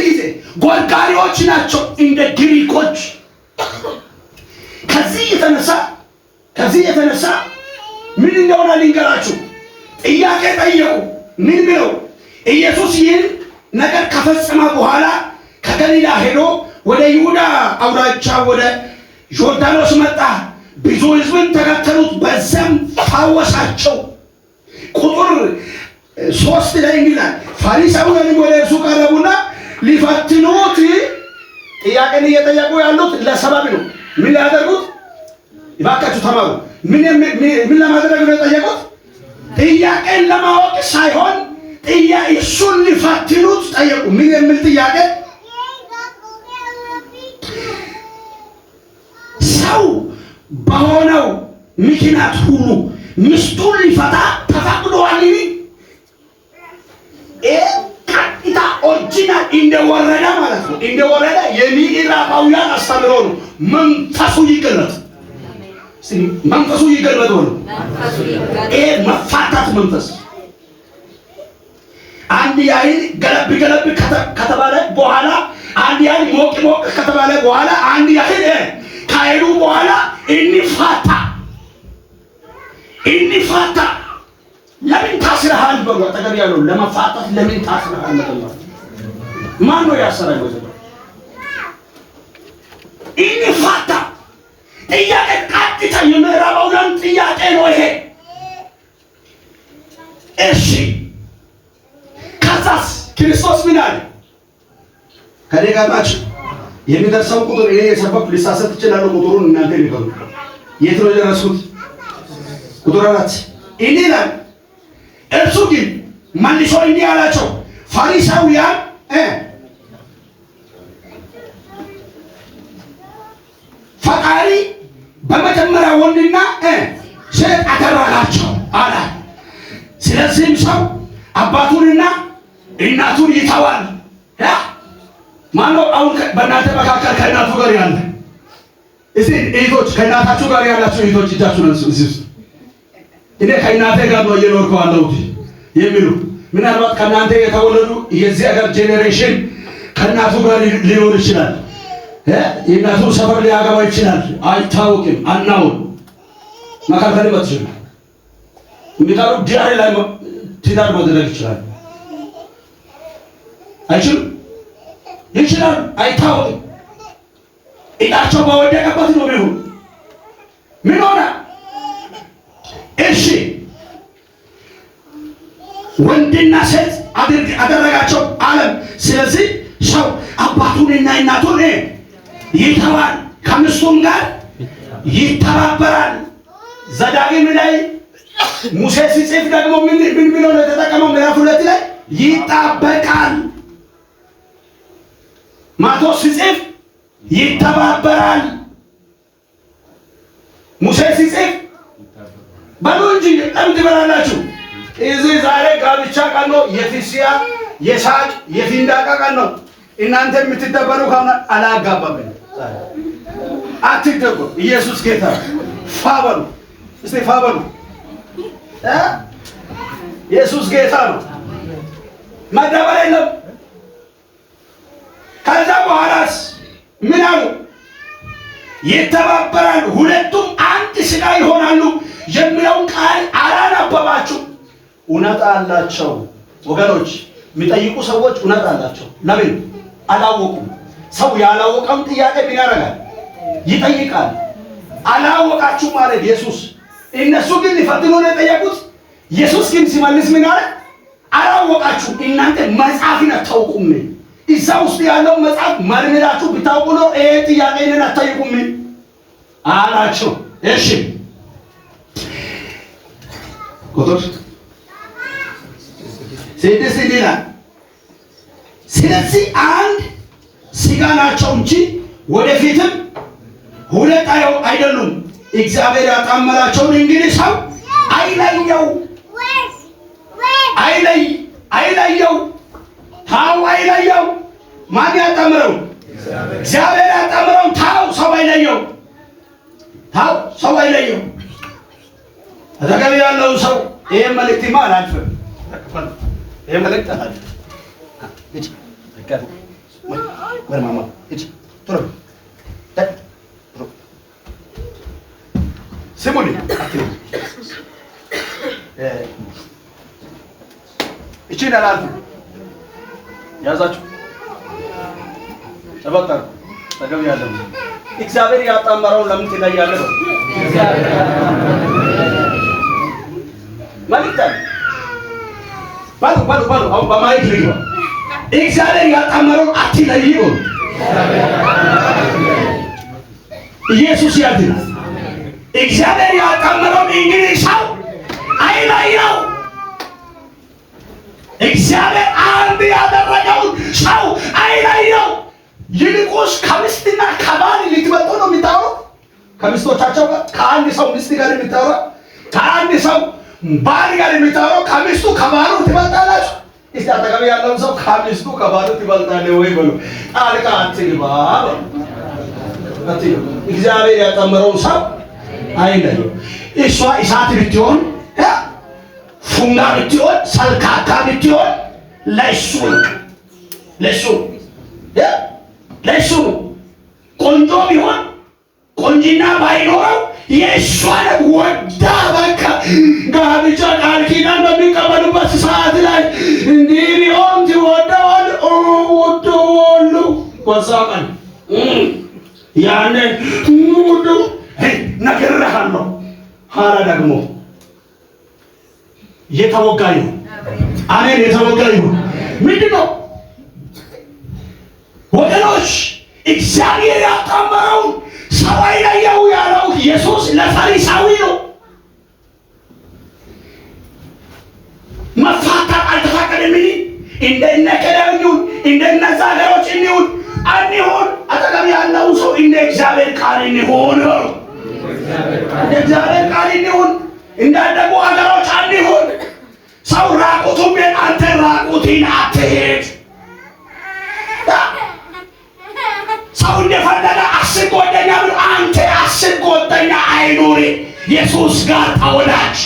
ጊዜ ጎርጋሪዎች ናቸው እንደ ግሪኮች። ከዚህ የተነሳ ምን እንደሆነ ልንገራችሁ። ጥያቄ ጠየቁ። ምን ብለው? ኢየሱስ ይህን ነገር ከፈጸመ በኋላ ከገሊላ ሄዶ ወደ ይሁዳ አውራጃ ወደ ዮርዳኖስ መጣ። ብዙ ሕዝብን ተከተሉት፣ በዛም ፈወሳቸው። ቁጥር 3 ላይ ይላል ፈሪሳውያንም ወደ እርሱ ቀረቡና ሊፈትኑት ጥያቄን እየጠየቁ ያሉት ለሰበብ ነው። ምን ያደርጉት? ይባካችሁ ተማሩ። ምን ለማድረግ ነው የጠየቁት? ጥያቄን ለማወቅ ሳይሆን እሱን ሊፈትኑት ጠየቁ። ምን የሚል ጥያቄ? ሰው በሆነው ምክንያት ሁሉ ሚስቱን ሊፈታ ተፈቅዷል? ቀጥታ ኦሪጂናል እንደወረደ ማለት ነው። እንደወረደ የምዕራባውያን አስተምሮ ነው። መንፈሱ ይገለጥ፣ መንፈሱ ይገለጥ ነው። መፋታት መንፈስ አንድ ያህል ገለብ ከተባለ በኋላ አንድ ያህል ሞቅ ከተባለ በኋላ አንድ ያህል ካሄዱ በኋላ እንፋታ። ለምን ታስረሃል? በሉ አጠገብ ያለው ለመፋታት ለምን ታስረሃል? ማን ነው ያሰረው? እንፋታ ጥያቄ ቀጥታ የምዕራባውያን ጥያቄ ነው ይሄ። እሺ ከዛስ ክርስቶስ ምን አለ? ከኔ ጋር ናችሁ? የሚደርሰው ቁጥር እኔ የሰበኩ ሊሳሳት ይችላል። ቁጥሩን እናንተ ይገሩ። የት ነው የደረሱት? ቁጥር 4 እንዲህ ይላል። እርሱ ግን መልሶ እንዲህ አላቸው፣ ፈሪሳውያን ፈጣሪ በመጀመሪያ ወንድና ሴት አደረጋቸው አለ። ስለዚህም ሰው አባቱንና እናቱን ይተዋል። ማነው አሁን በእናንተ መካከል ከእናቱ ጋር ያለ? እስቲ እህቶች ከእናታችሁ ጋር ያላችሁ እህቶች እጃችሁን አንሱ። እኔ ከእናቴ ጋር ነው እየኖርኩ ያለሁት የሚሉ ምናልባት ከእናንተ የተወለዱ የዚህ ሀገር ጄኔሬሽን ከእናቱ ጋር ሊኖር ይችላል። የእናቱ ሰፈር ሊያገባ ይችላል። አይታወቅም። አናውን መካከል ይመጥሽል የሚታሩ ዲያሪ ላይ ትዳር ማድረግ ይችላል። አይችልም? ይችላል። አይታወቅም። እጣቸው በወደቀበት ነው ቢሆን ምን ሆነ? እሺ ወንድና ሴት አደረጋቸው ዓለም። ስለዚህ ሰው አባቱንና እናቱን ይተዋል፣ ከሚስቱም ጋር ይተባበራል። ዘዳግም ላይ ሙሴ ሲጽፍ ደግሞ ምን ብሎ ነው የተጠቀመው? ምዕራፍ 2 ላይ ይጣበቃል። ማቴዎስ ሲጽፍ ይተባበራል። ሙሴ ሲጽፍ በሉ እንጂ ጠምድ በላላችሁ። እዚህ ዛሬ ጋብቻ ቀን ነው። የፊሲያ የሳቅ የፊንዳቃ ቀን ነው። እናንተ የምትደበሩ ከሆነ አላጋባም። አትደበሩ። ኢየሱስ ጌታ። ፋበሉ እስቲ ፋበሉ። ኢየሱስ ጌታ ነው። መደበር የለም። ከዛ በኋላስ ምን አሉ? ይተባበራሉ፣ ሁለቱም አንድ ስጋ ይሆናሉ የሚለውን ቃል አላነበባችሁ? እውነት አላቸው ወገኖች። የሚጠይቁ ሰዎች እውነት አላቸው። ለምን አላወቁም? ሰው ያላወቀውን ጥያቄ ምን ያደርጋል? ይጠይቃል። አላወቃችሁ ማለት ኢየሱስ። እነሱ ግን ሊፈትኑ ነው የጠየቁት። ኢየሱስ ግን ሲመልስ ምን አለ? አላወቃችሁ፣ እናንተ መጽሐፍን አታውቁም። እዛ ውስጥ ያለው መጽሐፍ መርምራችሁ ብታውቁ ነው ይሄ ጥያቄን አታውቁም አላቸው። እሺ ቁጥር 6 ይላል፣ ስለዚህ አንድ ስጋ ናቸው እንጂ ወደፊትም ሁለት አይደሉም። እግዚአብሔር ያጣመራቸውን እንግዲህ ሰው አይለየው። ታው አይለየው። ማን ያጣመረው? እግዚአብሔር ያጣመረው። ታው ሰው አይለየው። አጠገብ ያለው ሰው ይሄ መልእክት አላልፍም። ይሄ መልእክት አላልፍም። ወይ ማማ እቺ ቶሎ ስሙኒ እቺ ነላል ያዛችሁ ተበጣ ተገብ ያለው እግዚአብሔር ያጣመረው ለምን ትለያለህ? እግዚአብሔር ማለት ባሉ አሁን በማየት ልጅዋ እግዚአብሔር ያጣመረው አትለይዩ። ኢየሱስ ያድናል። እግዚአብሔር ያጣመረው እንግዲህ ሰው አይለየው። እግዚአብሔር አንድ ያደረገውን ሰው አይለየው። ይልቁንስ ከሚስትና ከባል ልትበልጡ ነው የሚታወራው። ከሚስቶቻቸው ጋር ከአንድ ሰው ሚስት ጋር የሚታወራው ከአንድ ሰው ባል ጋር የሚታወራው ከሚስቱ ከባሉ ትበልጣላችሁ። እስቲ አጠገብ ያለውን ሰው ከሚስቱ ከባሉ ትበልጣለህ ወይ በሉ። ጣልቃ አትግባ በሉ። እግዚአብሔር ያጣመረውን ሰው አይለየው። እሷ እሳት ብትሆን ፉንጋ ብትሆን ሰልካካ ብትሆን ለሱ ቆንጆ ቢሆን ቆንጂና ባይኖረው የእሷን ወዳ በቃ ጋብቻ ቃል ኪዳን በሚቀበሉበት ሰዓት ላይ እንዲህ ቢሆን ትወደዋለህ ወዛቀን ያንን ሙሉ ነግሬሃለሁ። ኋላ ደግሞ የተወጋ ይሁን። አሜን። የተወጋ ይሁን። ምንድን ነው ወገኖች? እግዚአብሔር ያጣመረውን ሰው አይለየው ያለው ኢየሱስ ለፈሪሳዊ ነው። መፋታት አልተፈቀደም። እንደነ ከዳኙን እንደነዛ ሀገሮች እንሁን አንሁን፣ አጠገብ ያለው ሰው እንደ እግዚአብሔር ቃል እንሁን፣ እንደ እግዚአብሔር ቃል እንሁን፣ እንዳደጉ ሀገሮች አንሁን። ሰው ራቁቱን ቢሆን አንተ ራቁትን አትሄድ። ሰው እንደፈለገ 10 ጓደኛ ብሎ አንተ 10 ጓደኛ አይኑር። ኢየሱስ ጋር ተወዳጅ።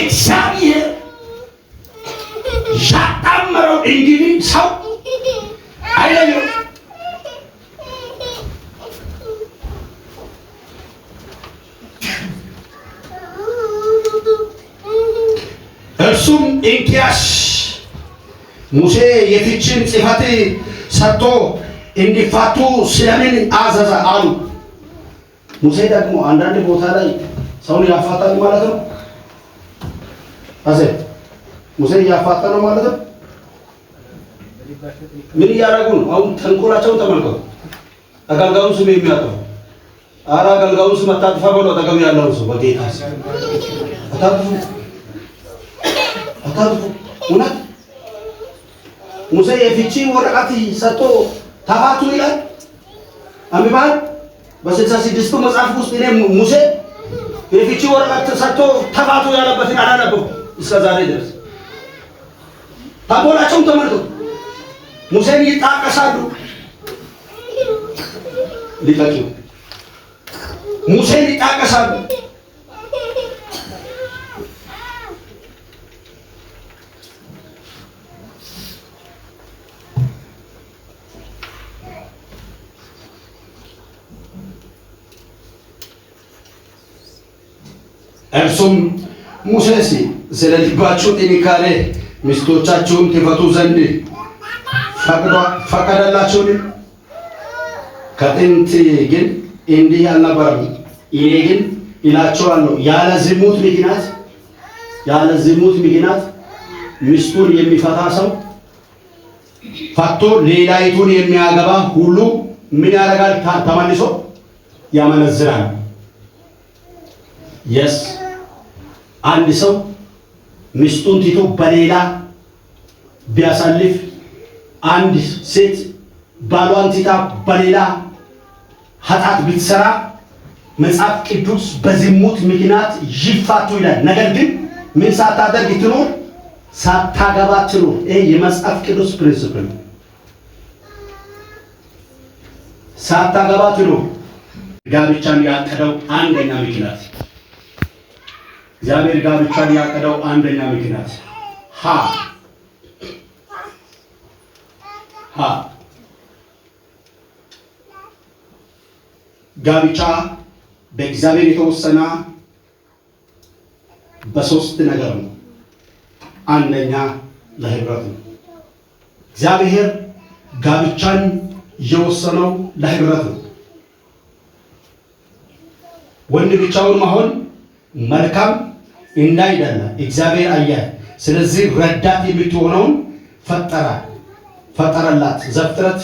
እግዚአብሔር ያጣመረው እንግዲህ ሰው አይለየው። እርሱም እንኪያስ ሙሴ የፍቺን ጽሕፈት ሰጥቶ እንዲፋቱ ስለምን አዘዘ አሉ። ሙሴ ደግሞ አንዳንድ ቦታ ላይ ሰውን ያፋታል ማለት ነው። ሙሴ እያፋታ ነው ማለት ነው። ምን እያደረጉ ነው? አሁን ተንኮላቸውን ተመልከቱ። አገልጋዩን ስም የሚያጠፉ ኧረ አገልጋዩን ስም አታጥፋ ብሎ አጠገብ ያለውን ሰው በጌታ አታጥፉ። እውነት ሙሴ የፍቺ ወረቀት ሰጥቶ ተፋቱ ይላል። አንብባል በ66ቱ መጽሐፍ ውስጥ እኔ ሙሴ የፍቺ ወረቀት ሰጥቶ ተፋቱ ያለበትን አላነበብኩም እስከ ዛሬ ድረስ። ተንኮላቸውን ተመልከቱ። ሙሴን ይጣቀሳሉ። ሊቀቂው ሙሴን ይጣቀሳሉ። እርሱም ሙሴስ ስለ ልባችሁ ጥንካሬ ሚስቶቻችሁን ትፈቱ ዘንድ ፈቀደላችሁን? ከጥንት ግን እንዲህ አልነበረም። እኔ ግን እላችኋለሁ ያለ ዝሙት ምክንያት ሚስቱን የሚፈታ ሰው ፈቶ ሌላይቱን የሚያገባ ሁሉ ምን ያደርጋል? ተመልሶ ያመነዝራል። የስ አንድ ሰው ሚስቱን ትቶ በሌላ ቢያሳልፍ፣ አንድ ሴት ባሏን ትታ በሌላ ኃጢአት ብትሰራ መጽሐፍ ቅዱስ በዝሙት ምክንያት ይፋቱ ይላል። ነገር ግን ምን ሳታደርግ ትኖር? ሳታገባ ትኖር። ይሄ የመጽሐፍ ቅዱስ ፕሪንሲፕል ነው። ሳታገባ ትኖር። ጋብቻን ያቀደው አንደኛ ምክንያት እግዚአብሔር ጋብቻን ያቀደው አንደኛ ምክንያት ጋብቻ በእግዚአብሔር የተወሰነ በሶስት ነገር ነው። አንደኛ ለህብረት ነው። እግዚአብሔር ጋብቻን የወሰነው ለህብረት ነው። ወንድ ብቻውን መሆን መልካም እንዳይደለ እግዚአብሔር አየ። ስለዚህ ረዳት የምትሆነውን ፈጠረላት። ዘፍጥረት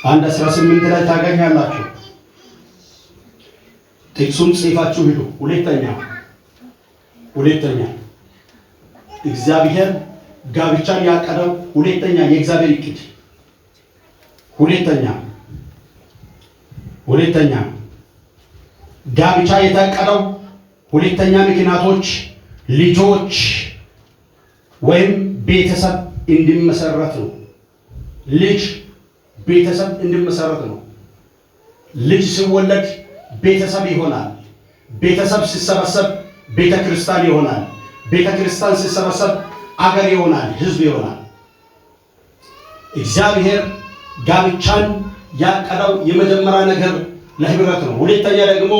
1:18 ላይ ታገኛላችሁ። ጥቅሱን ጽፋችሁ ሂዱ። ሁለተኛ እግዚአብሔር ጋብቻን ያቀደው ሁለተኛ የእግዚአብሔር እቅድ ሁለተኛ ጋብቻ የታቀደው ሁለተኛ ምክንያቶች ልጆች ወይም ቤተሰብ እንዲመሰረት ነው። ቤተሰብ እንዲመሰረት ነው። ልጅ ሲወለድ ቤተሰብ ይሆናል። ቤተሰብ ሲሰበሰብ ቤተክርስቲያን ይሆናል። ቤተክርስቲያን ሲሰበሰብ አገር ይሆናል፣ ህዝብ ይሆናል። እግዚአብሔር ጋብቻን ያቀደው የመጀመሪያ ነገር ለህብረት ነው። ሁለተኛ ደግሞ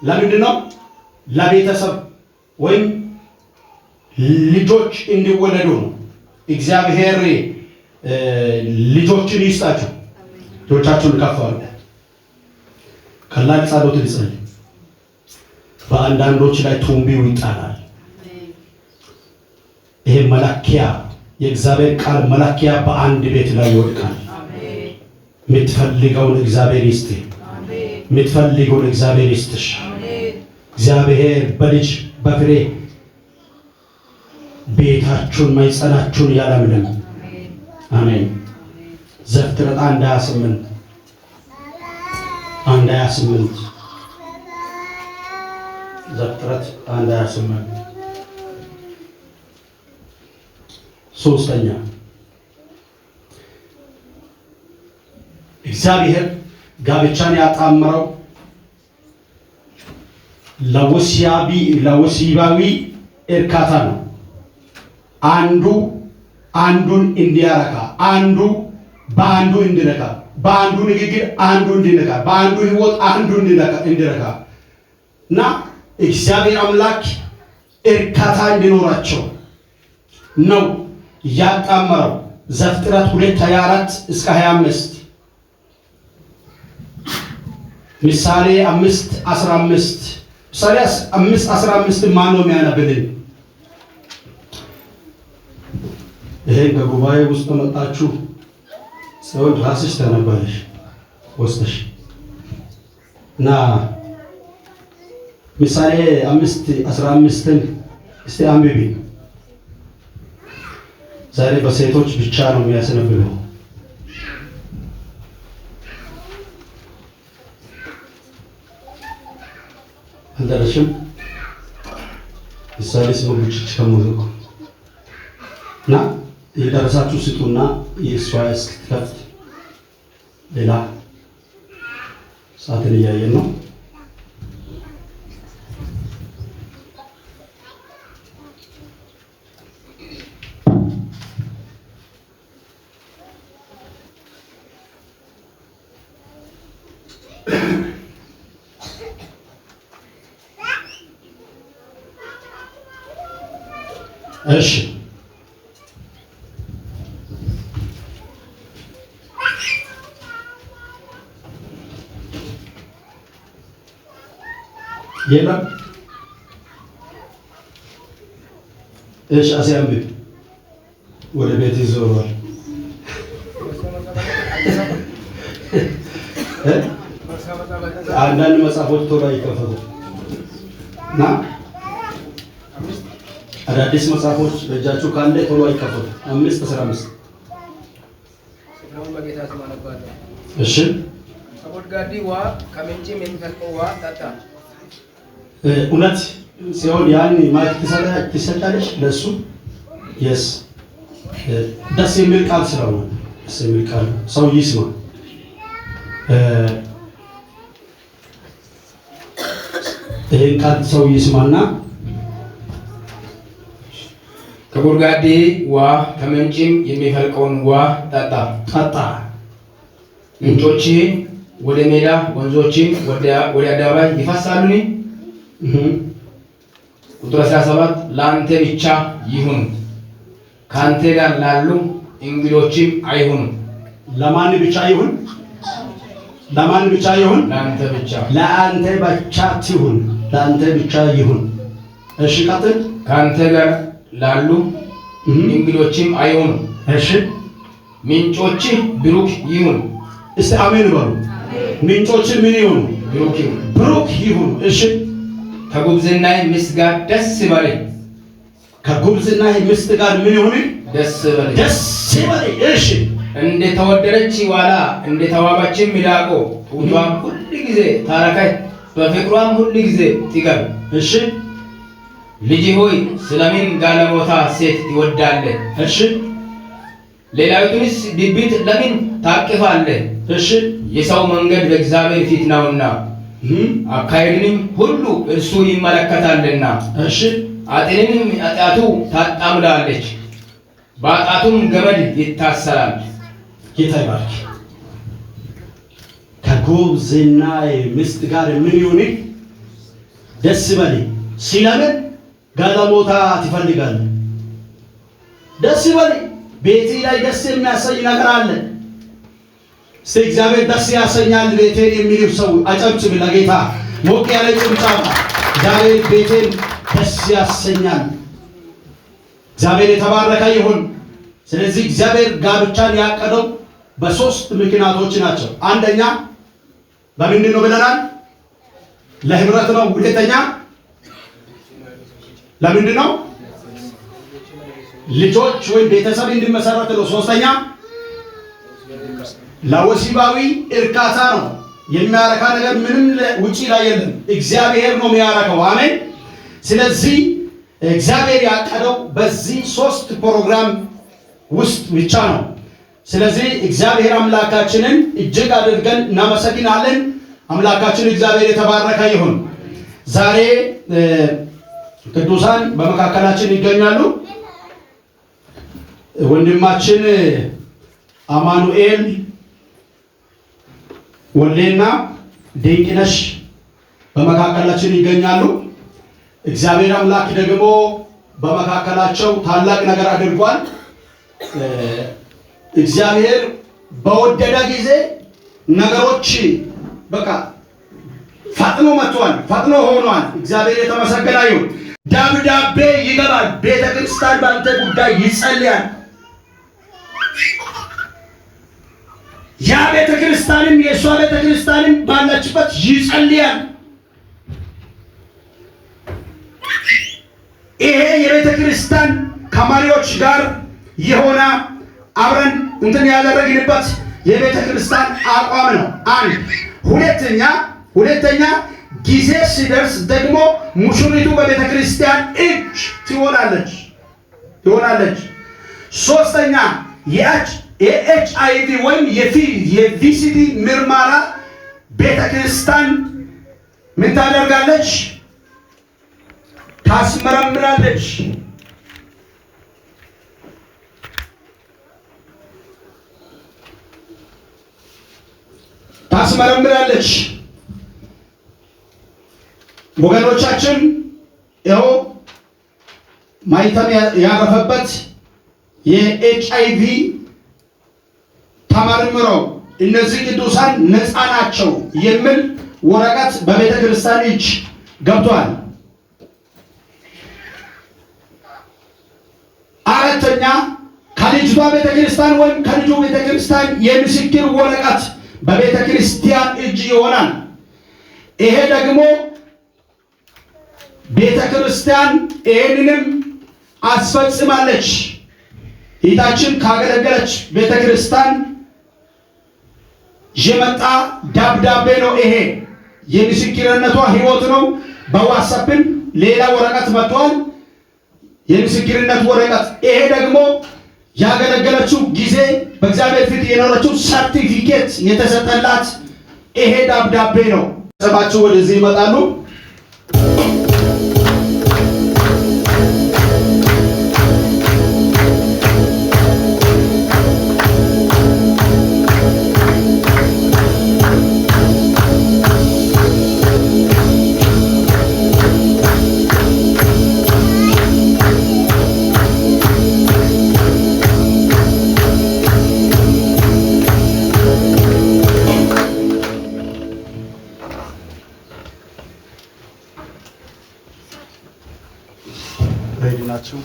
ለምንድን ነው? ለቤተሰብ ወይም ልጆች እንዲወለዱ ነው። እግዚአብሔር ልጆችን ይስጣችሁ። ልጆቻችሁን ከፍ አድርጉ። ቀላል ጸሎት ልጸልይ። በአንዳንዶች ላይ ቱንቢው ይጣላል። ይሄ መለኪያ የእግዚአብሔር ቃል መለኪያ በአንድ ቤት ላይ ይወድቃል። የምትፈልገውን እግዚአብሔር ይስጥህ። የምትፈልገውን እግዚአብሔር ይስጥሽ። እግዚአብሔር በልጅ በፍሬ ቤታችሁን ማይጸናችሁን ያለምልም። አሜን። ዘፍጥረት 1:28 ዘፍጥረት 1:28 ሶስተኛ እግዚአብሔር ጋብቻን ያጣመረው ለወሲባዊ እርካታ ነው። አንዱን እንዲያረካ፣ አንዱ በአንዱ እንዲረካ፣ በአንዱ ንግግር አንዱ እንዲነካ፣ በአንዱ ህይወት አንዱ እንዲረካ እና እግዚአብሔር አምላክ እርካታ እንዲኖራቸው ነው ያጣመረው። ዘፍጥረት 2:24-25 ምሳሌ 5:15 ምሳሌ 5:15 ማን ነው የሚያነብልን? ይሄን ከጉባኤ ውስጥ መጣችሁ ሰውን ራስሽ ተነበለሽ ወስደሽ እና ምሳሌ 5:15ን እስቲ አንብቢ። ዛሬ በሴቶች ብቻ ነው የሚያስነብበው። አልደረሽም? ምሳሌ ሰዎች ከሞዘቁ እና የደረሳችሁ ስጡና የእሷ እስክትከፍት ሌላ ሰዓትን እያየን ነው። እሺ የለም። እሺ አሲያምብ ወደ ቤት ይዞራል። አንዳንድ መጽሐፎች ቶሎ አይከፈቱ እና አዳዲስ መጽሐፎች በእጃችሁ ካለ ቶሎ አይከፈቱ። 5:15 እሺ አቦድጋዲዋ ከምንጭም የሚፈልቀው ውሃ ጠጣ። እውነት ሲሆን ያን ማይክ ትሰጫለሽ ለሱ የስ ደስ የሚል ቃል ስለሆነ ደስ የሚል ቃል ሰው ይስማ። ይህን ቃል ሰው ይስማና ከጉድጓዴ ውሃ ከምንጭም የሚፈልቀውን ውሃ ጠጣ። ምንጮችህ ወደ ሜዳ ወንዞችም ወደ አደባባይ ይፈሳሉን? ቁጥር 17 ለአንተ ብቻ ይሁን፣ ከአንተ ጋር ላሉ እንግዶችም አይሁኑ። ለማን ብቻ ይሁን? ለማን ብቻ ይሁን? ለአንተ ብቻ። ለአንተ ብቻ ትሁን፣ ለአንተ ብቻ ይሁን። እሺ ቀጥል። ከአንተ ጋር ላሉ እንግዶችም አይሁኑ። እሺ ምንጮች ብሩክ ይሁን። እስቲ አሜን በሉ። ምንጮች ምን ይሁኑ? ብሩክ ይሁን። ብሩክ ይሁን። እሺ ከጉብዝናዬ ሚስት ጋር ደስ ይበለኝ። ከጉብዝናዬ ሚስት ጋር ምን ይሁን? ደስ ይበለኝ። ደስ ይበለኝ። እሺ እንደ ተወደደች ዋላ እንደ ተዋበችም ሚዳቆ ጡቷም ሁል ጊዜ ታረካይ፣ በፍቅሯም ሁል ጊዜ ትገብ። እሺ ልጅ ሆይ ስለምን ጋለሞታ ሴት ትወዳለህ? እሺ ሌላዊቱንስ ብብት ለምን ታቅፋለህ? እሺ የሰው መንገድ በእግዚአብሔር ፊት ነውና አካሄድንም ሁሉ እርሱ ይመለከታልና። እሺ አጥንንም ኃጢአቱ ታጣምዳለች፣ በኃጢአቱም ገመድ ይታሰራል። ጌታ ይባርክ። ከጉብዝናዬ ሚስት ጋር ምን ይሁን? ደስ ይበለኝ። ስለምን ጋለሞታ ትፈልጋለህ? ደስ ይበለኝ። ቤቴ ላይ ደስ የሚያሰኝ ነገር አለ። እስቲ እግዚአብሔር ደስ ያሰኛል ቤቴን የሚል ሰው አጨብጭብ ለጌታ ሞቅ ያለ ጭብጨባ። እግዚአብሔር ቤቴን ደስ ያሰኛል። እግዚአብሔር የተባረከ ይሁን። ስለዚህ እግዚአብሔር ጋብቻን ያቀደው በሶስት ምክንያቶች ናቸው። አንደኛ በምንድን ነው ብለናል? ለህብረት ነው። ሁለተኛ ለምንድን ነው? ልጆች ወይም ቤተሰብ እንዲመሰረት ነው። ሶስተኛ ለወሲባዊ እርካታ ነው። የሚያረካ ነገር ምንም ውጪ ላይ የለም። እግዚአብሔር ነው የሚያረከው። አሜን። ስለዚህ እግዚአብሔር ያቀደው በዚህ ሶስት ፕሮግራም ውስጥ ብቻ ነው። ስለዚህ እግዚአብሔር አምላካችንን እጅግ አድርገን እናመሰግናለን። አምላካችን እግዚአብሔር የተባረከ ይሁን። ዛሬ ቅዱሳን በመካከላችን ይገኛሉ። ወንድማችን አማኑኤል ወሌና ድንቅነሽ በመካከላችን ይገኛሉ። እግዚአብሔር አምላክ ደግሞ በመካከላቸው ታላቅ ነገር አድርጓል። እግዚአብሔር በወደደ ጊዜ ነገሮች በቃ ፈጥኖ መጥቷል፣ ፈጥኖ ሆኗል። እግዚአብሔር የተመሰገነ ይሁን። ደብዳቤ ይገባል። ቤተ ክርስቲያን በአንተ ጉዳይ ይጸልያል። ያ ቤተ ክርስቲያንም የእሷ ቤተ ክርስቲያንም ባለችበት ይጸልያል። ይሄ የቤተ ክርስቲያን ከመሪዎች ጋር የሆነ አብረን እንትን ያደረግንበት የቤተ ክርስቲያን አቋም ነው። አንድ ሁለተኛ ጊዜ ሲደርስ ደግሞ ሙሽሪቱ በቤተ ክርስቲያን እጅ ትሆናለች። ሶስተኛ የኤችአይቪ ወይም የቪሲዲ ምርመራ ቤተ ክርስቲያን ምን ታደርጋለች? ታስመረምራለች። ወገኖቻችን ይኸው ማይተም ያረፈበት የኤችአይቪ ተመርምረው እነዚህ ቅዱሳን ነፃ ናቸው የሚል ወረቀት በቤተ ክርስቲያን እጅ ገብቷል። አራተኛ ከልጅቷ ቤተ ክርስቲያን ወይም ከልጁ ቤተ ክርስቲያን የምስክር ወረቀት በቤተ ክርስቲያን እጅ ይሆናል። ይሄ ደግሞ ቤተ ክርስቲያን ይህንንም አስፈጽማለች። ጌታችን ካገለገለች ቤተ ክርስቲያን የመጣ ደብዳቤ ነው። ይሄ የምስክርነቷ ሕይወት ነው። በዋትስአፕም ሌላ ወረቀት መጥቷል፣ የምስክርነት ወረቀት። ይሄ ደግሞ ያገለገለችው ጊዜ በእግዚአብሔር ፊት የኖረችው ሰርቲፊኬት የተሰጠላት ይሄ ደብዳቤ ነው። ሰባችሁ ወደዚህ ይመጣሉ። ሬዲ ናችሁ?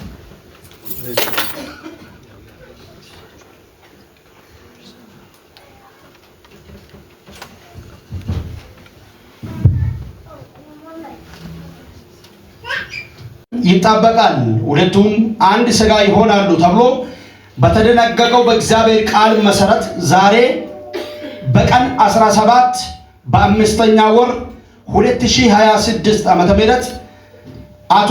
ይጣበቃል ሁለቱም አንድ ሥጋ ይሆናሉ ተብሎ በተደነገገው በእግዚአብሔር ቃል መሰረት ዛሬ በቀን 17 በአምስተኛ ወር 2026 ዓመተ ምህረት አቶ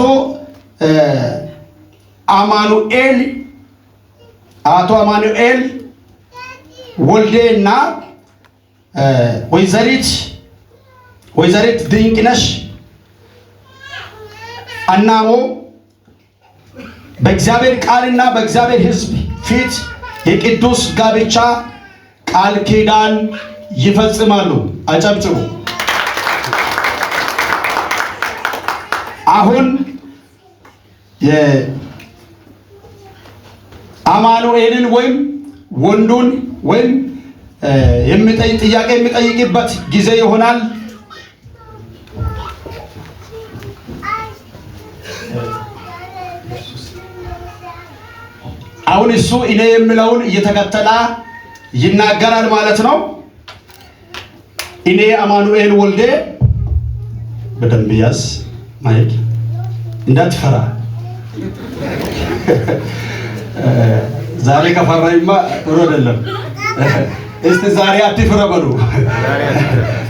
አማኑኤል ወልዴ እና ወይዘሪት ድንቅነሽ አናሞ በእግዚአብሔር ቃልና በእግዚአብሔር ሕዝብ ፊት የቅዱስ ጋብቻ ቃል ኪዳን ይፈጽማሉ። አጨብጭቡ። አሁን የአማኑኤልን ወይም ወንዱን ወይም ጥያቄ የሚጠይቅበት ጊዜ ይሆናል። አሁን እሱ እኔ የሚለውን እየተከተለ ይናገራል ማለት ነው። እኔ አማኑኤል ወልዴ፣ በደንብ ያዝ ማይክ እንዳትፈራ። ዛሬ ከፈራይማ ጥሩ አይደለም። እስቲ ዛሬ አትፍራ በሉ።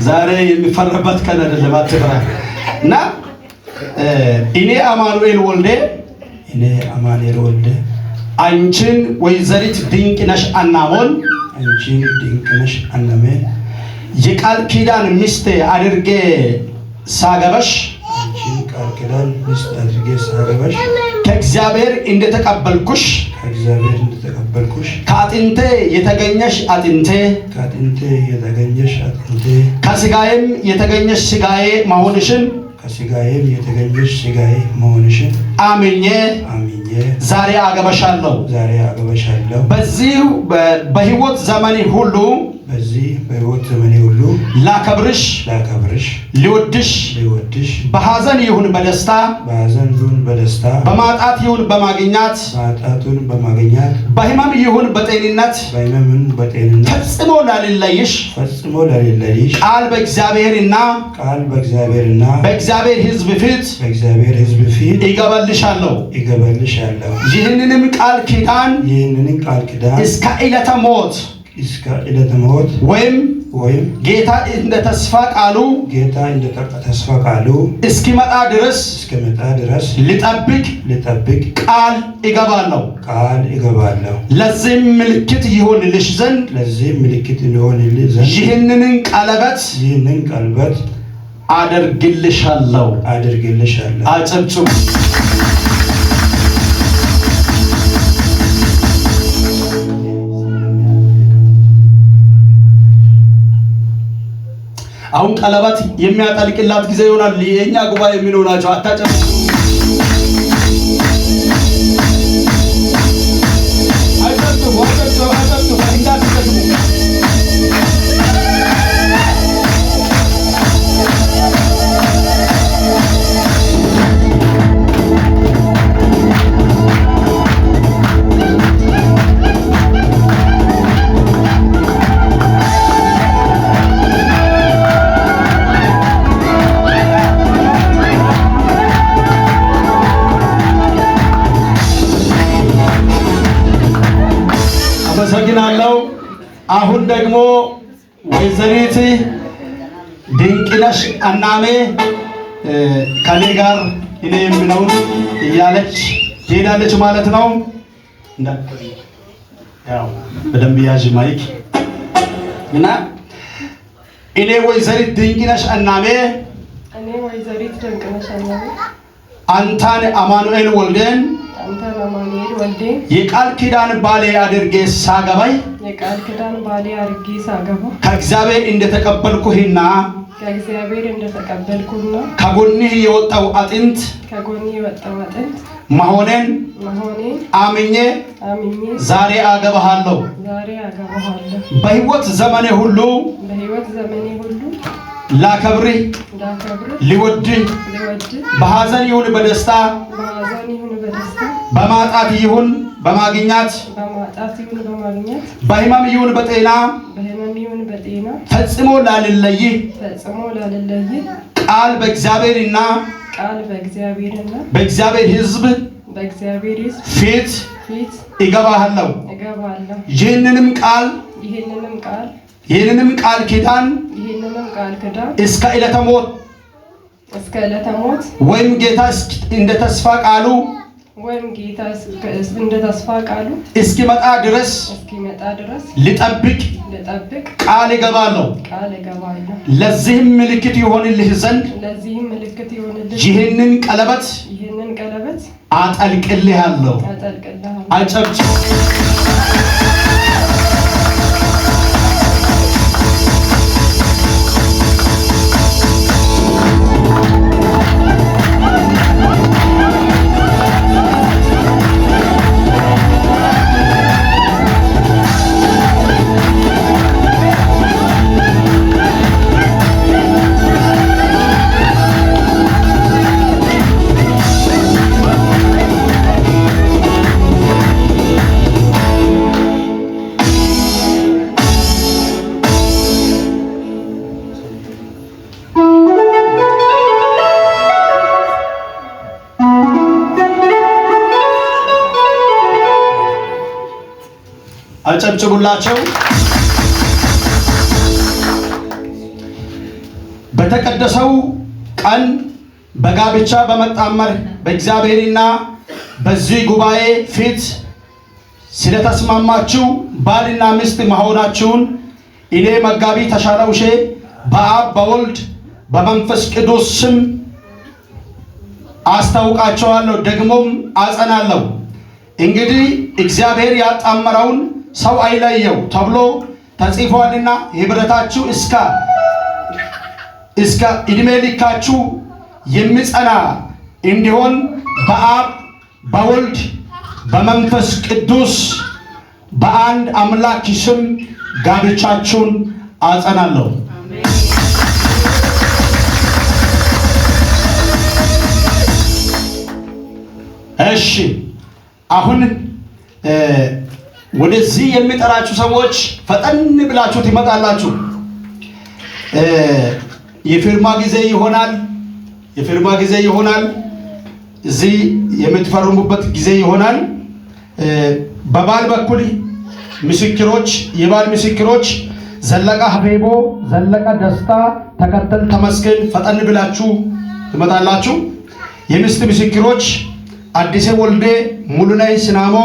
ዛሬ የሚፈራበት ቀን አይደለም፣ አትፍራ። እና እኔ አማኑኤል ወልዴ አንቺን ወይዘሪት ድንቅነሽ አናሞን የቃል ኪዳን ሚስት አድርጌ ሳገበሽ ከእግዚአብሔር እንደተቀበልኩሽ ከአጥንቴ የተገኘሽ አጥንቴ ከስጋዬም የተገኘሽ ስጋዬ መሆንሽን አምኜ ዛሬ አገበሻለሁ። በዚህ በሕይወት ዘመኔ ሁሉ ላከብርሽ ሊወድሽ በሐዘን ይሁን በደስታ በማጣት ይሁን በማግኘት በሕመም ይሁን በጤንነት ፈጽሞ ላልለይሽ ቃል በእግዚአብሔርና በእግዚአብሔር ሕዝብ ፊት ይገባልሻለሁ። ይህንንም ቃል ኪዳን እስከ ዕለተ ሞት ወይም ጌታ እንደ ተስፋ ቃሉ እስኪመጣ ድረስ ልጠብቅ ቃል እገባለሁ። ለዚህም ምልክት ይሆንልሽ ዘንድ ይህንን ቀለበት አደርግልሻለሁ። አጨብጭቡ። አሁን ቀለበት የሚያጠልቅላት ጊዜ ይሆናል። የኛ ጉባኤ የሚኖራቸው አታጨብጭቡ። አመሰግናለሁ። አሁን ደግሞ ወይዘሪት ድንቅነሽ አናሜ ከኔ ጋር እኔ የምለውን እያለች ትሄዳለች ማለት ነው። ያው በደንብ ያዥ ማይክ እና እኔ ወይዘሪት ድንቅነሽ አናሜ ወይዘሪት ድንቅነሽ አየለ አንተን አማኑኤል ወልደን የቃል ኪዳን ባሌ አድርጌ ሳገባይ ከእግዚአብሔር እንደተቀበልኩህና ከጎንህ የወጣው አጥንት መሆኔን አምኜ ዛሬ አገባሃለሁ። በሕይወት ዘመኔ ሁሉ ላከብርህ ሊወድህ በሐዘን ይሁን በደስታ በማጣት ይሁን በማግኘት በሕመም ይሁን በጤና ፈጽሞ ላልለይህ ቃል በእግዚአብሔርና በእግዚአብሔር ሕዝብ ፊት እገባለሁ። ይህንንም ቃል ኪዳን እስከ ዕለተ ሞት ወይም ጌታ እንደ ተስፋ ቃሉ እስኪመጣ ድረስ ልጠብቅ ቃል እገባለሁ። ለዚህም ምልክት ይሆንልህ ዘንድ ይህንን ቀለበት አጠልቅልሃለሁ። አጨብጭብ። አጨብጭቡላቸው። በተቀደሰው ቀን በጋብቻ በመጣመር በእግዚአብሔርና በዚህ ጉባኤ ፊት ስለተስማማችሁ ባልና ሚስት መሆናችሁን እኔ መጋቢ ተሻለ ውሼ በአብ በወልድ በመንፈስ ቅዱስ ስም አስታውቃቸዋለሁ፣ ደግሞም አጸናለሁ። እንግዲህ እግዚአብሔር ያጣመረውን ሰው አይለየው ተብሎ ተጽፏልና ህብረታችሁ እስከ ዕድሜ ልካችሁ የሚጸና እንዲሆን በአብ በወልድ በመንፈስ ቅዱስ በአንድ አምላክ ስም ጋብቻችሁን አጸናለሁ። እሺ፣ አሁን ወደዚህ የሚጠራችሁ ሰዎች ፈጠን ብላችሁ ትመጣላችሁ። የፊርማ ጊዜ ይሆናል። እዚህ የምትፈርሙበት ጊዜ ይሆናል። በባል በኩል የባል ምስክሮች ዘለቀ ሀቤቦ፣ ዘለቀ ደስታ፣ ተከተል ተመስገን ፈጠን ብላችሁ ትመጣላችሁ። የሚስት ምስክሮች አዲሴ ወልዴ፣ ሙሉነይ ስናሞ፣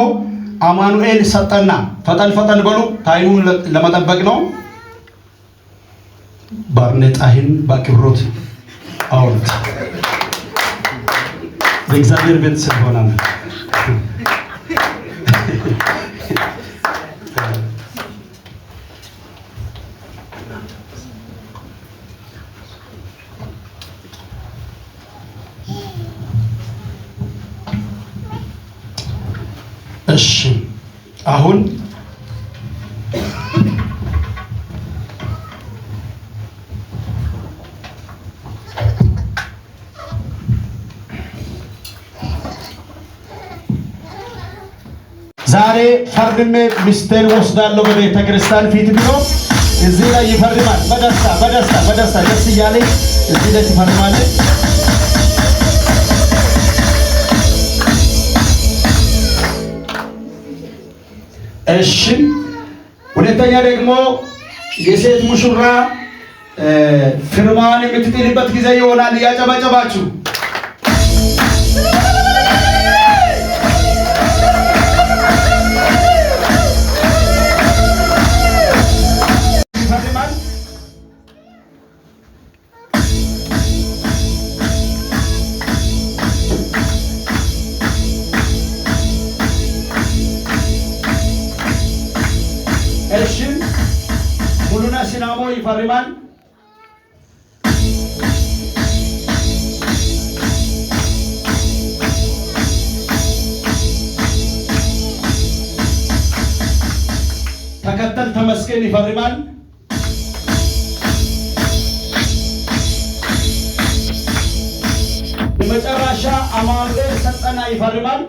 አማኑኤል ሰጠና ፈጠን በሉ፣ ታይሙን ለመጠበቅ ነው። ባርኔጣህን በአክብሮት አውርድ። በእግዚአብሔር ቤት ስለሆነ እሺ፣ አሁን ዛሬ ፈርድሜ ሚስቴን ወስዳለሁ በቤተ ክርስቲያን ፊት ብሎ እዚህ ላይ ይፈርማል። በደስታ ደስ እያለኝ እዚህ ላይ ይፈርማል። እሺ፣ ሁለተኛ ደግሞ የሴት ሙሽራ ፍርማን የምትጥልበት ጊዜ ይሆናል። እያጨበጨባችሁ ይፈርማል። ተከተል ተመስገን ይፈርማል። የመጨረሻ አማኑኤል ሰጠና ይፈርማል።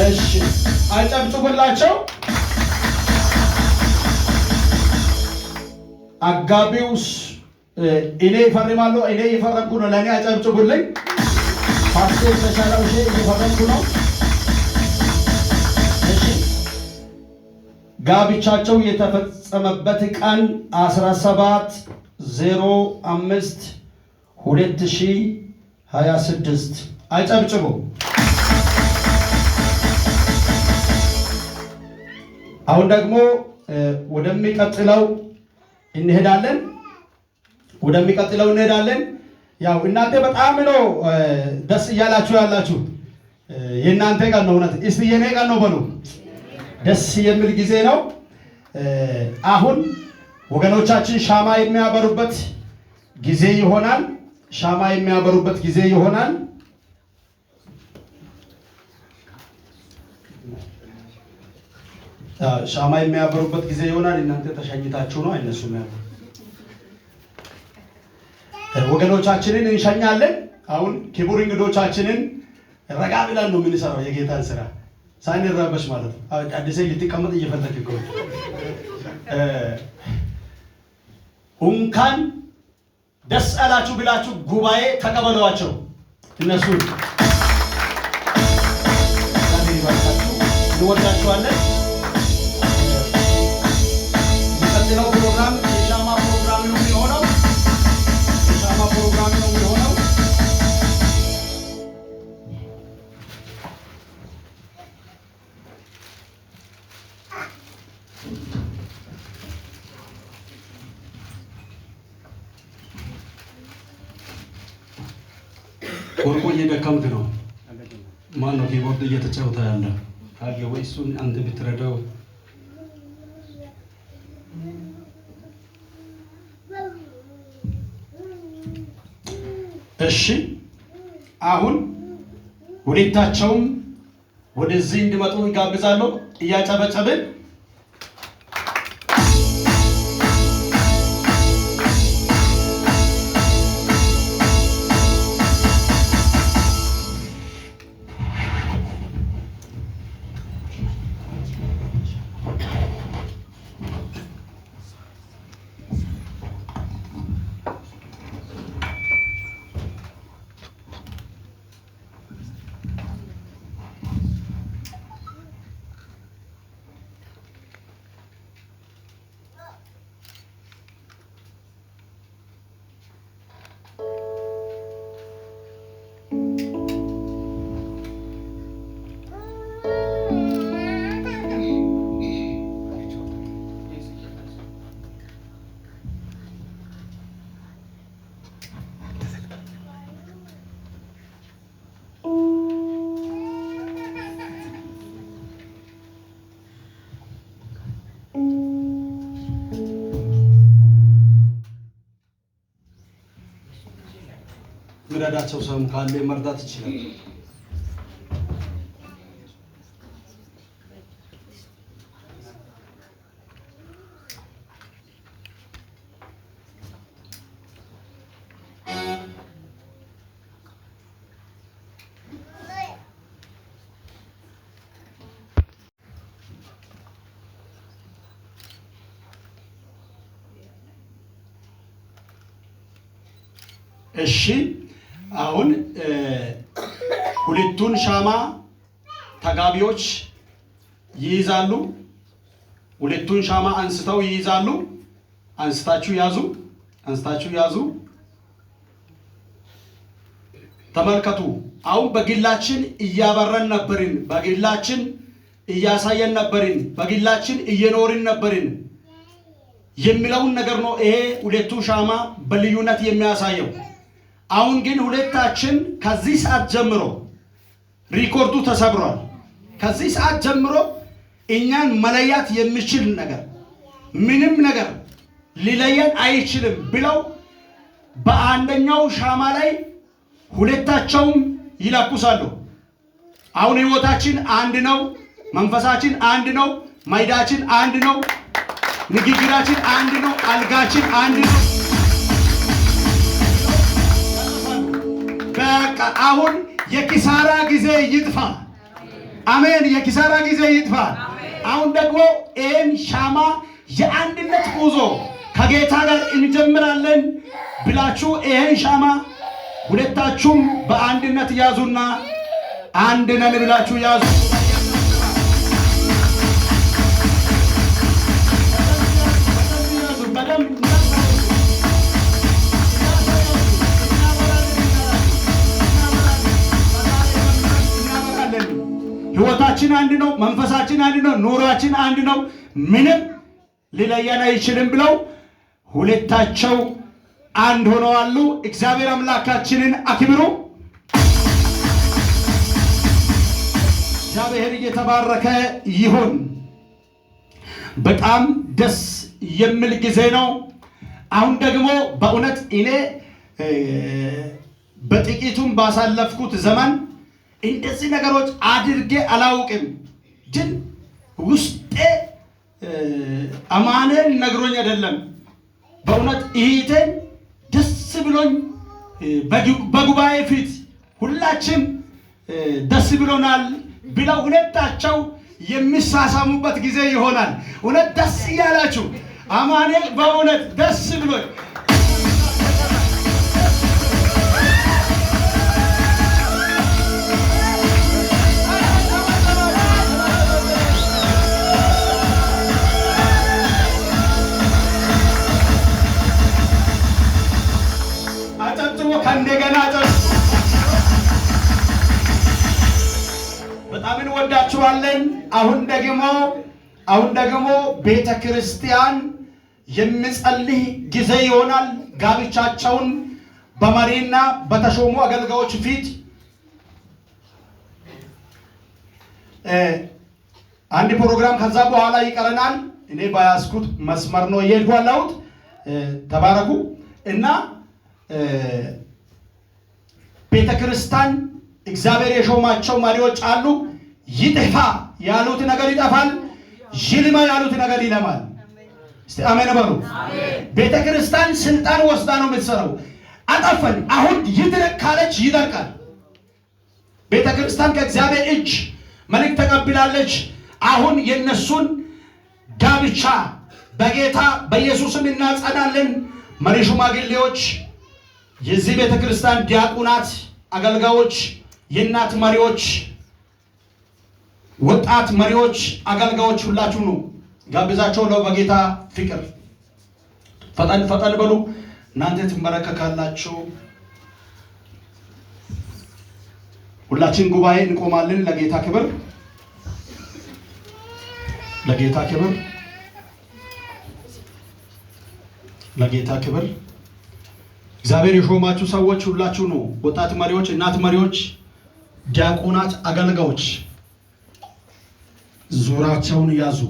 እሺ አጨብጭቡላቸው። አጋቢውስ እኔ ይፈርማለሁ። እኔ እየፈረምኩ ነው። ለእኔ አጨብጭቡልኝ። ፓስተር ተሻለው እየፈረምኩ ነው። እሺ ጋብቻቸው የተፈጸመበት ቀን 17/05/2026 አጨብጭቡ። አሁን ደግሞ ወደሚቀጥለው እንሄዳለን። ያው እናንተ በጣም ነው ደስ እያላችሁ ያላችሁ። የእናንተ ቀን ነው። እውነት እስቲ የኔ ቀን ነው በሉ። ደስ የሚል ጊዜ ነው። አሁን ወገኖቻችን ሻማ የሚያበሩበት ጊዜ ይሆናል። ሻማ የሚያበሩበት ጊዜ ይሆናል። ሻማ የሚያበሩበት ጊዜ ይሆናል። እናንተ ተሸኝታችሁ ነው አይነሱም ያሉ ወገኖቻችንን እንሸኛለን። አሁን ክቡር እንግዶቻችንን ረጋ ብለን ነው የምንሰራው የጌታን ስራ ሳንረበሽ ማለት ነው። አዲስ ልትቀመጥ እየፈለግህ እኮ እንኳን ደስ አላችሁ ብላችሁ ጉባኤ ተቀበሏቸው። እነሱ እንወዳችኋለን። የሚቀጥለው ፕሮግራም የሻማ ፕሮግራም ነው የሚሆነው። ወርቆ እየደከምክ ነው። ማን ነው ኪቦርድ እየተጫወተ ያለ? ካለ ወይ እሱን አንተ ብትረዳው። እሺ አሁን ሁለታቸውም ወደዚህ እንዲመጡ ይጋብዛለሁ። እያጨበጨብን ምረዳቸው ሰው ካለ መርዳት ይችላል። እሺ አሁን ሁለቱን ሻማ ተጋቢዎች ይይዛሉ። ሁለቱን ሻማ አንስተው ይይዛሉ። አንስታችሁ ያዙ። ተመልከቱ። አሁን በግላችን እያበረን ነበርን፣ በግላችን እያሳየን ነበርን፣ በግላችን እየኖርን ነበርን የሚለውን ነገር ነው ይሄ ሁለቱ ሻማ በልዩነት የሚያሳየው። አሁን ግን ሁለታችን ከዚህ ሰዓት ጀምሮ ሪኮርዱ ተሰብሯል። ከዚህ ሰዓት ጀምሮ እኛን መለያት የሚችል ነገር ምንም ነገር ሊለየን አይችልም ብለው በአንደኛው ሻማ ላይ ሁለታቸውም ይለኩሳሉ። አሁን ህይወታችን አንድ ነው፣ መንፈሳችን አንድ ነው፣ ማይዳችን አንድ ነው፣ ንግግራችን አንድ ነው፣ አልጋችን አንድ ነው። በቃ አሁን የኪሳራ ጊዜ ይጥፋ። አሜን። የኪሳራ ጊዜ ይጥፋ። አሁን ደግሞ ይህን ሻማ የአንድነት ጉዞ ከጌታ ጋር እንጀምራለን ብላችሁ ይህን ሻማ ሁለታችሁም በአንድነት ያዙና አንድ ነን ብላችሁ ያዙ። ህይወታችን አንድ ነው፣ መንፈሳችን አንድ ነው፣ ኑሯችን አንድ ነው፣ ምንም ሊለየን አይችልም ብለው ሁለታቸው አንድ ሆነዋል። እግዚአብሔር አምላካችንን አክብሩ። እግዚአብሔር እየተባረከ ይሁን። በጣም ደስ የሚል ጊዜ ነው። አሁን ደግሞ በእውነት እኔ በጥቂቱም ባሳለፍኩት ዘመን እንደዚህ ነገሮች አድርጌ አላውቅም። ግን ውስጤ አማኑኤል ነግሮኝ አይደለም፣ በእውነት እህቴን ደስ ብሎኝ በጉባኤ ፊት ሁላችን ደስ ብሎናል ብለው ሁለታቸው የሚሳሳሙበት ጊዜ ይሆናል። እውነት ደስ እያላችሁ አማኑኤል በእውነት ደስ ብሎኝ እንደገና በጣም እንወዳችኋለን። አሁን ደግሞ ቤተ ክርስቲያን የሚጸልይ ጊዜ ይሆናል። ጋብቻቸውን በመሪና በተሾሙ አገልጋዮች ፊት አንድ ፕሮግራም ከዛ በኋላ ይቀረናል። እኔ ባያስኩት መስመር ነው እየሄድኩ ያለሁት። ተባረኩ እና ቤተ ክርስቲያን እግዚአብሔር የሾማቸው መሪዎች አሉ። ይጥፋ ያሉት ነገር ይጠፋል፣ ይልማ ያሉት ነገር ይለማል። እስቲ አሜን በሉ። ቤተ ክርስቲያን ስልጣን ወስዳ ነው የምትሰራው። አጠፈን አሁን ይድረቅ ካለች ይደርቃል። ቤተ ክርስቲያን ከእግዚአብሔር እጅ መልእክት ተቀብላለች። አሁን የነሱን ጋብቻ በጌታ በኢየሱስም እናጸናለን። መሪ ሽማግሌዎች፣ የዚህ ቤተ ክርስቲያን ዲያቆናት፣ አገልጋዮች፣ የእናት መሪዎች፣ ወጣት መሪዎች፣ አገልጋዮች ሁላችሁ ነው ጋብዛቸው ነው። በጌታ ፍቅር ፈጠን በሉ። እናንተ ትመረከካላችሁ። ሁላችን ጉባኤ እንቆማለን። ለጌታ ክብር፣ ለጌታ ክብር፣ ለጌታ ክብር። እግዚአብሔር የሾማችሁ ሰዎች ሁላችሁ ነው። ወጣት መሪዎች፣ እናት መሪዎች፣ ዲያቆናት፣ አገልጋዮች ዙራቸውን ያዙ።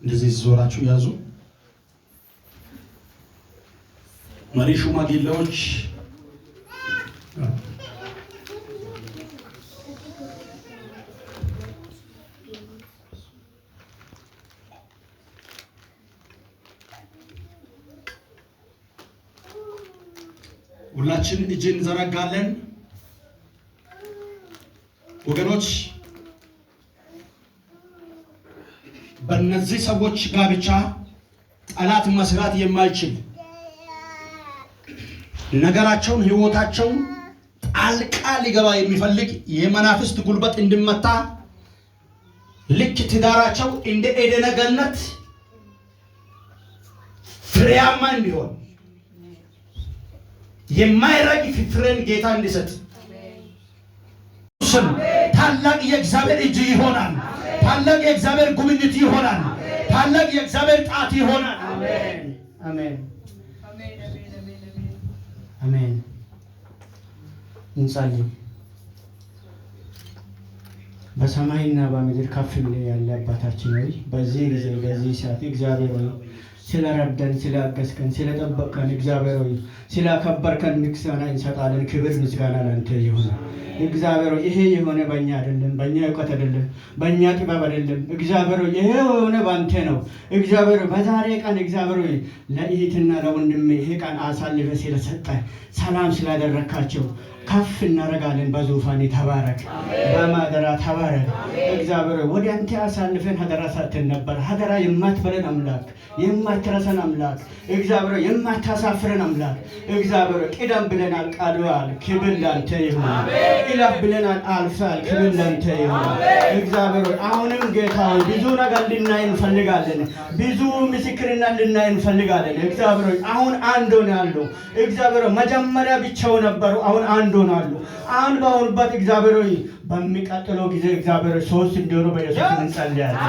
እንደዚህ ዞራችሁ ያዙ። መሪ ሽማግሌዎች ሁላችን እጅን እንዘረጋለን። ወገኖች በእነዚህ ሰዎች ጋብቻ ጠላት መስራት የማይችል ነገራቸውን ህይወታቸውን ጣልቃ ሊገባ የሚፈልግ የመናፍስት ጉልበት እንዲመታ ልክ ትዳራቸው እንደ ኤደን ገነት ፍሬያማ እንዲሆን የማይረግፍ ፍሬን ጌታ እንዲሰጥ ታላቅ የእግዚአብሔር እጅ ይሆናል። ታላቅ የእግዚአብሔር ጉብኝት ይሆናል። ታላቅ የእግዚአብሔር ጣት ይሆናል። አሜን አሜን አሜን። እንጸልይ። በሰማይና በምድር ከፍ ብለህ ያለ አባታችን ሆይ በዚህ ጊዜ በዚህ ሰዓት እግዚአብሔር ሆይ ስለረዳን ስላገዝከን ስለጠበቅከን እግዚአብሔር ሆይ ስላከበርከን ምስጋና እንሰጣለን። ክብር ምስጋና ላንተ ይሁን። እግዚአብሔር ሆይ ይሄ የሆነ በእኛ አይደለም፣ በእኛ እውቀት አይደለም፣ በእኛ ጥበብ አይደለም። እግዚአብሔር ሆይ ይሄ የሆነ ባንተ ነው። እግዚአብሔር ሆይ በዛሬ ቀን እግዚአብሔር ሆይ ለእህትና ለወንድሜ ይሄ ቀን አሳልፈ ስለሰጠ ሰላም ስላደረካቸው ከፍ እናደርጋለን። በዙፋን ተባረክ፣ በማደራ ተባረክ። እግዚአብሔር ወደ አንተ አሳልፈን ሀደራ ሰጥተን ነበር። ሀደራ የማትበለን አምላክ፣ የማትረሰን አምላክ፣ እግዚአብሔር የማታሳፍረን አምላክ እግዚአብሔር ቅደም ብለናል፣ ቃልዋል። ክብር ላንተ ይሁን። ኢላፍ ብለናል፣ አልፋል። ክብር ላንተ ይሁን። እግዚአብሔር አሁንም ጌታ ሆይ ብዙ ነገር ልናይ እንፈልጋለን። ብዙ ምስክርነት ልናይ እንፈልጋለን። እግዚአብሔር አሁን አንድ ሆነናል። እግዚአብሔር መጀመሪያ ብቻው ነበሩ፣ አሁን አንድ ሆናሉ። አንድ ባሆኑበት እግዚአብሔር ሆይ በሚቀጥለው ጊዜ እግዚአብሔር ሶስት እንዲሆኑ በኢየሱስ እንጸልያለን።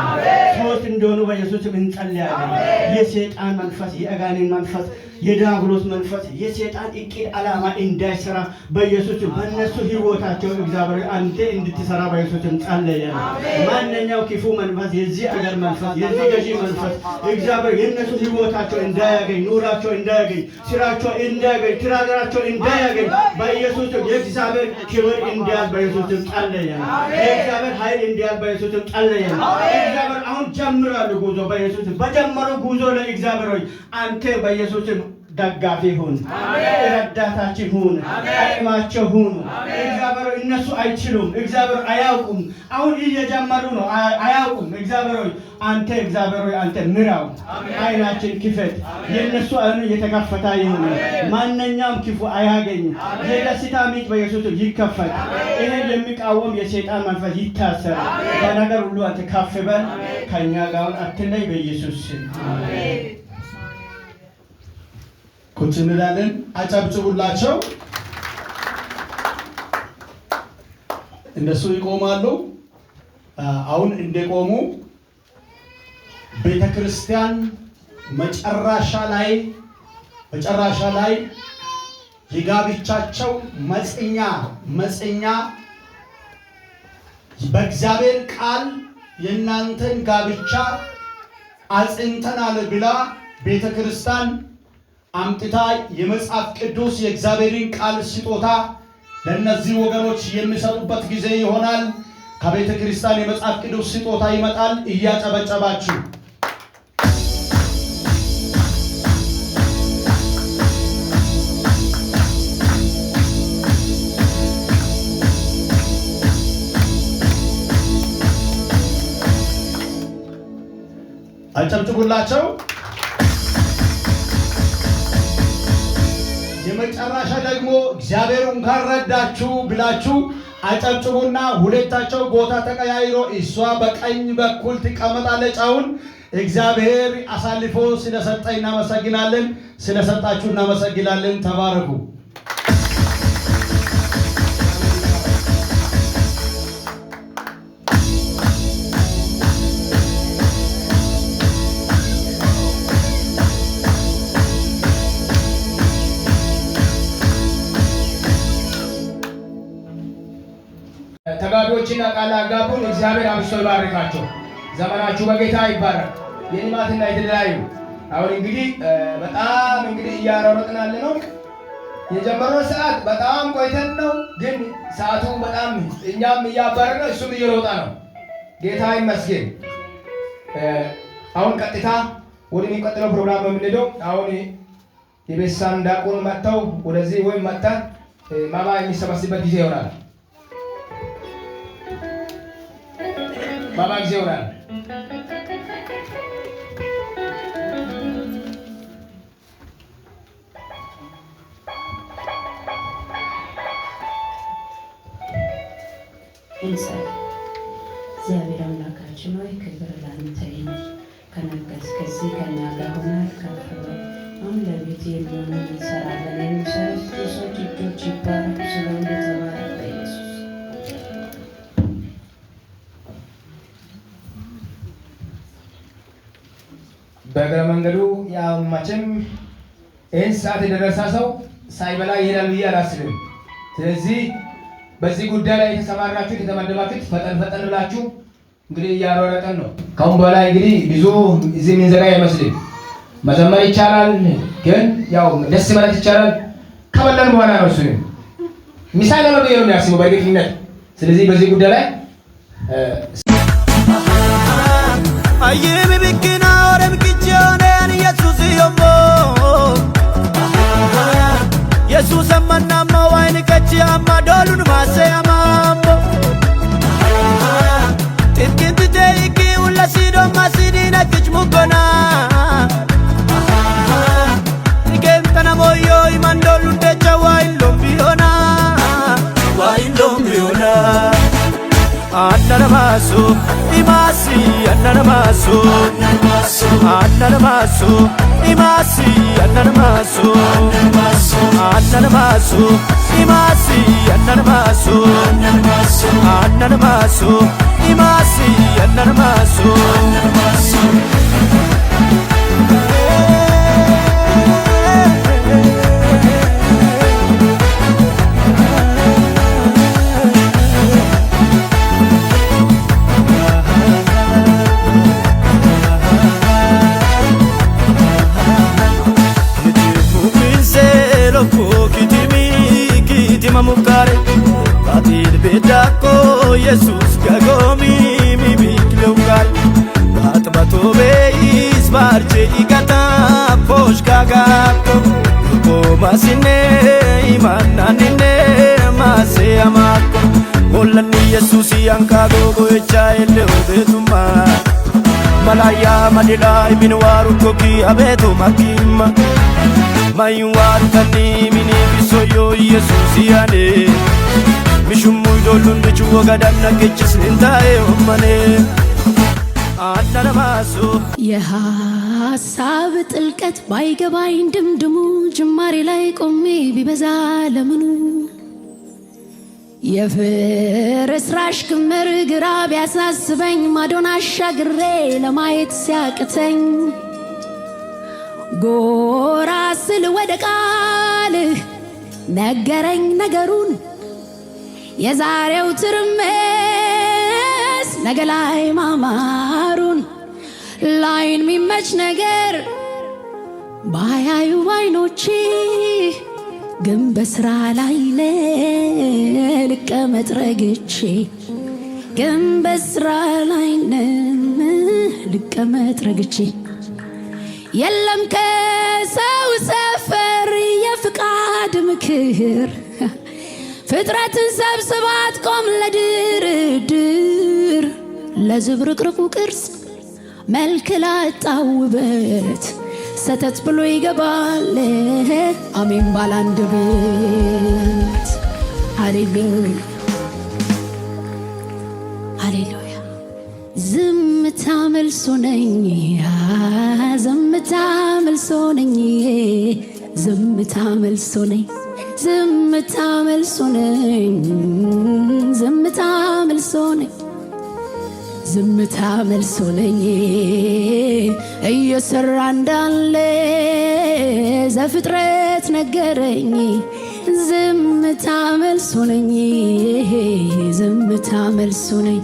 ሶስት እንዲሆኑ በኢየሱስ እንጸልያለን። የሰይጣን መንፈስ፣ የአጋንንት መንፈስ፣ የዲያብሎስ መንፈስ፣ የሰይጣን እቅድ ዓላማ እንዳይሰራ በኢየሱስ በእነሱ ህይወታቸው እግዚአብሔር አንተ እንድትሰራ በኢየሱስ እንጸልያለን። ማንኛው ክፉ መንፈስ፣ የዚህ አገር መንፈስ፣ የዚህ ገዢ መንፈስ እግዚአብሔር የእነሱ ህይወታቸው እንዳያገኝ፣ ኑራቸው እንዳያገኝ፣ ስራቸው እንዳያገኝ፣ ትዳራቸው እንዳያገኝ በኢየሱስ የእግዚአብሔር ክብር እንዲያዝ በኢየሱስ እንጸልያለን። የእግዚአብሔር ኃይል እንዲያዝ በኢየሱስ እንጸልያለን። እግዚአብሔር አሁን ጀምራሉ ጉዞ በኢየሱስ በጀመሩ ጉዞ ላይ እግዚአብሔር ሆይ አንተ በኢየሱስ ደጋፊ ሁን፣ ረዳታችን ሁን፣ አቅማቸው ሁን። እግዚአብሔር እነሱ አይችሉም፣ እግዚአብሔር አያውቁም። አሁን እየጀመሩ ነው፣ አያውቁም። እግዚአብሔር ሆይ አንተ እግዚአብሔር ሆይ አንተ ምራው፣ አይናችን ክፈት። የእነሱ አይኑ የተከፈተ ይሁን፣ ማንኛውም ክፉ አያገኝ። የደስታ ምንጭ በኢየሱስ ይከፈት። ይሄን የሚቃወም የሰይጣን መንፈስ ይታሰር። በነገር ሁሉ አንተ ከፍ በል፣ ከእኛ ጋር አትለይ። በኢየሱስ ስም አሜን። ቁጭ እንላለን። አጨብጭቡላቸው። እነሱ ይቆማሉ። አሁን እንደቆሙ ቤተ ክርስቲያን መጨረሻ ላይ የጋብቻቸው መጽኛ በእግዚአብሔር ቃል የእናንተን ጋብቻ አጽንተናል ብላ ቤተ ክርስቲያን አምጥታ የመጽሐፍ ቅዱስ የእግዚአብሔርን ቃል ስጦታ ለእነዚህ ወገኖች የሚሰጡበት ጊዜ ይሆናል። ከቤተ ክርስቲያን የመጽሐፍ ቅዱስ ስጦታ ይመጣል። እያጨበጨባችሁ አጨብጭቡላቸው። የመጨረሻ ደግሞ እግዚአብሔር እንኳን ረዳችሁ ብላችሁ አጨብጭቡና ሁለታቸው ቦታ ተቀያይሮ እሷ በቀኝ በኩል ትቀመጣለች። አሁን እግዚአብሔር አሳልፎ ስለሰጠ እናመሰግናለን። ስለሰጣችሁ እናመሰግናለን። ተባረኩ። ተጋቢዎችና ቃል አጋቡን እግዚአብሔር አብዝቶ ይባርካቸው። ዘመናችሁ በጌታ ይባረክ። የልማትና የተለያዩ አሁን እንግዲህ በጣም እያሯሯጥን ያለ ነው። የጀመረው ሰዓት በጣም ቆይተን ነው፣ ግን ሰዓቱ በጣም እኛም እያባረረ ነው፣ እሱም እየሮጠ ነው። ጌታ ይመስገን። አሁን ቀጥታ ወደሚቀጥለው ፕሮግራም የምንሄደው አሁን የቤተሳን ዲያቆን መጥተው ወደዚህ ወይም መጥተን ማማ የሚሰበስበት ጊዜ ይሆናል። ማማ ጊዜ ይሆናል። እግዚአብሔር አምላካችን ሆይ ክብር ላንተ ይሁን። ከነገስ ከዚህ ከእኛ ጋር ሆነህ ከፍ በል። አሁን ለቤት የሚሆኑ እንሰራለን። የሚሰሩት ሰዎች እጆች ይባረኩ። ስለሆነ የተባረከ በኢየሱስ በእግረ መንገዱ ያው መቼም ይህን ሰዓት የደረሰ ሰው ሳይበላ ይሄዳል ብዬ አላስብም። ስለዚህ በዚህ ጉዳይ ላይ የተሰማራችሁ የተመደባችሁት ፈጠን ፈጠን ብላችሁ እንግዲህ እያሯረጠን ነው። ካሁን በኋላ እንግዲህ ብዙ እዚህ ምንዘጋ አይመስልም። መዘመር ይቻላል፣ ግን ያው ደስ ማለት ይቻላል። ከበላን በኋላ ነው እሱ ሚሳኤል ነው ብዬ ነው የሚያስበው በእርግጠኝነት። ስለዚህ በዚህ ጉዳይ ላይ አየም ቢክና ወረም ኪቾኔን ኢየሱስ ይሞ ኢየሱስ አማናማ ዋይን ከቺ አማዶሉን ማሰያማሞ ጥንት ተይቂ ወለሲዶ ማሲዲና ከች ሙጎና ንገምተና ሞዮ ይማንዶሉን ደቻ ዋይን ሎምቢዮና Annanamasu, imasi, annanamasu, annanamasu, imasi, annanamasu, annanamasu, imasi, annanamasu, annanamasu, imasi, annanamasu. Mamukare Batil bedako Jesus gagomi mi biklukar Batbato beis barche igata posh gagato Ko masine imananine mase amako Olani Jesus yanka gogo echaile obetuma Malaya madila ibn waru koki abeto makima Mayuwaru tani mini bisoyo Yesus yane Mishumu dolun bichu wagadanna kechis nintae omane Annanamasu የሐሳብ ጥልቀት ባይገባኝ ድምድሙ ጅማሬ ላይ ቆሜ ቢበዛ ለምኑ የፍርስራሽ ክምር ግራ ቢያሳስበኝ ማዶን አሻግሬ ለማየት ሲያቅተኝ ጎራ ስል ወደ ቃልህ ነገረኝ ነገሩን የዛሬው ትርምስ ነገ ላይ ማማሩን ላይን ሚመች ነገር ባያዩ አይኖቼ ግን በስራ ላይ ልቀመጥ ረግቼ ግን በስራ ላይ ልቀመጥ ረግቼ የለም ከሰው ሰፈር የፍቃድ ምክር ፍጥረትን ሰብስባት ቆም ለድርድር ለዝብርቅርቁ ቅርጽ መልክ ላጣው ውበት ሰተት ብሎ ይገባል አሜን ባላንደበት ሃሌሉያ ሃሌሉያ ዝምታ መልሶ ነኝ ዝምታ መልሶ ነኝ ዝምታ መልሶ ነኝ ዝምታ መልሶ ነኝ ዝምታ መልሶ ነኝ ዝምታ መልሶ ነኝ እየሰራ እንዳለ ዘፍጥረት ነገረኝ ዝምታ መልሶ ነኝ ዝምታ መልሶ ነኝ